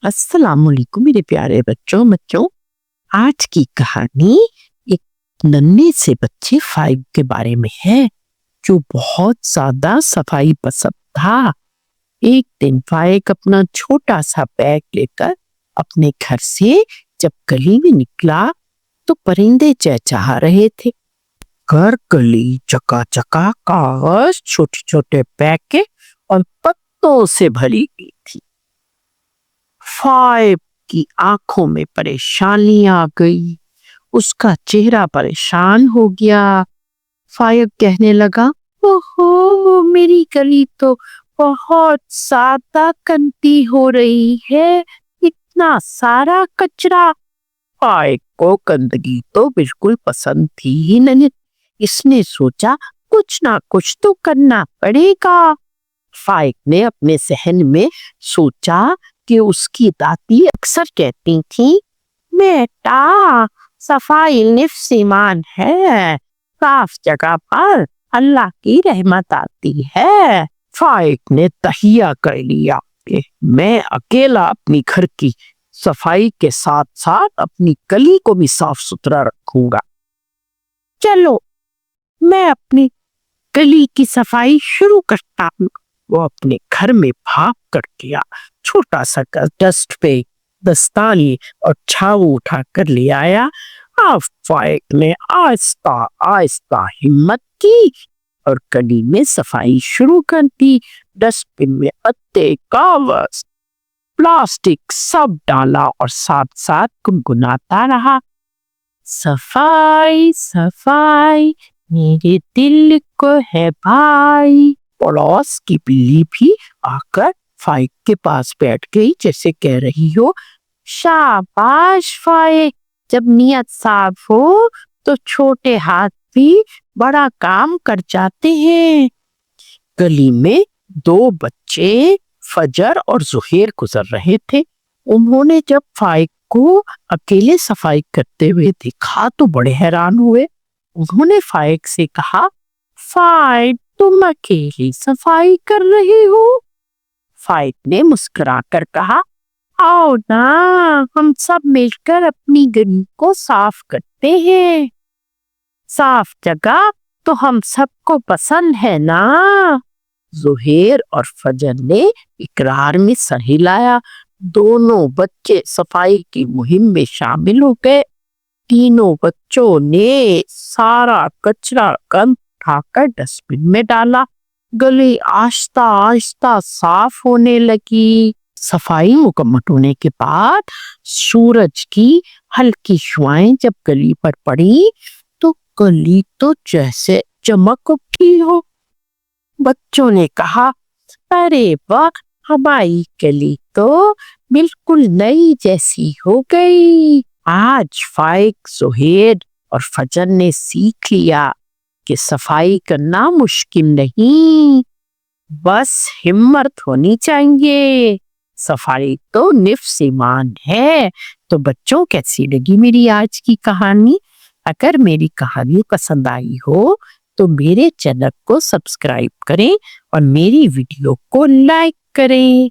अस्सलाम वालेकुम मेरे प्यारे बच्चों। आज की कहानी एक नन्हे से बच्चे फाइव के बारे में है जो बहुत ज्यादा सफाई पसंद था। एक दिन फाइक अपना छोटा सा बैग लेकर अपने घर से जब गली में निकला तो परिंदे चहचहा रहे थे। घर गली चका कागज, छोटे छोटे पैकेट और पत्तों से भरी हुई थी। फाइव की आंखों में परेशानी आ गई, उसका चेहरा परेशान हो गया। फाइव कहने लगा, ओहो मेरी गली तो बहुत ज्यादा गंदी हो रही है, इतना सारा कचरा। फाइव को गंदगी तो बिल्कुल पसंद थी ही नहीं। इसने सोचा कुछ ना कुछ तो करना पड़ेगा। फाइव ने अपने सहन में सोचा कि उसकी दादी अक्सर कहती थी, बेटा सफाई निफ्स ईमान है, साफ जगह पर अल्लाह की रहमत आती है। फाइव ने तहिया कर लिया कि मैं अकेला अपनी घर की सफाई के साथ साथ अपनी गली को भी साफ सुथरा रखूंगा। चलो मैं अपनी गली की सफाई शुरू करता हूँ। वो अपने घर में भाग कर गया, छोटा सा डस्ट पे दस्तानी और छाऊ उठा कर ले आया। अब फाइव ने आहिस्ता आहिस्ता हिम्मत की और गली में सफाई शुरू कर दी। डस्टबिन में पत्ते, कागज, प्लास्टिक सब डाला और साथ साथ गुनगुनाता रहा, सफाई सफाई मेरे दिल को है भाई। पड़ोस की बिल्ली भी आकर फाइव के पास बैठ गई, जैसे कह रही हो, शाबाश फाइव, जब नियत साफ हो तो छोटे हाथ भी बड़ा काम कर जाते हैं। गली में दो बच्चे फजर और जुहेर गुजर रहे थे। उन्होंने जब फाइव को अकेले सफाई करते हुए देखा तो बड़े हैरान हुए। उन्होंने फाइव से कहा, फाइव तुम अकेली सफाई कर रही हो? फाइव ने मुस्कुराकर कहा, आओ ना हम सब मिलकर अपनी गली को साफ करते हैं। साफ जगह तो हम सबको पसंद है ना। जुहेर और फजर ने इकरार में सर हिलाया। दोनों बच्चे सफाई की मुहिम में शामिल हो गए। तीनों बच्चों ने सारा कचरा कम उठाकर डस्टबिन में डाला। गली आहिस्ता आहिस्ता साफ होने लगी। सफाई मुकम्मल होने के बाद सूरज की हल्की शुआएं जब गली पर पड़ी तो गली तो जैसे चमक उठी हो। बच्चों ने कहा, अरे वाह, हमारी गली तो बिल्कुल नई जैसी हो गई। आज फाइव, सुहेर और फजर ने सीख लिया कि सफाई करना मुश्किल नहीं, बस हिम्मत होनी चाहिए। सफाई तो निफ्स ईमान है। तो बच्चों, कैसी लगी मेरी आज की कहानी? अगर मेरी कहानी पसंद आई हो तो मेरे चैनल को सब्सक्राइब करें और मेरी वीडियो को लाइक करें।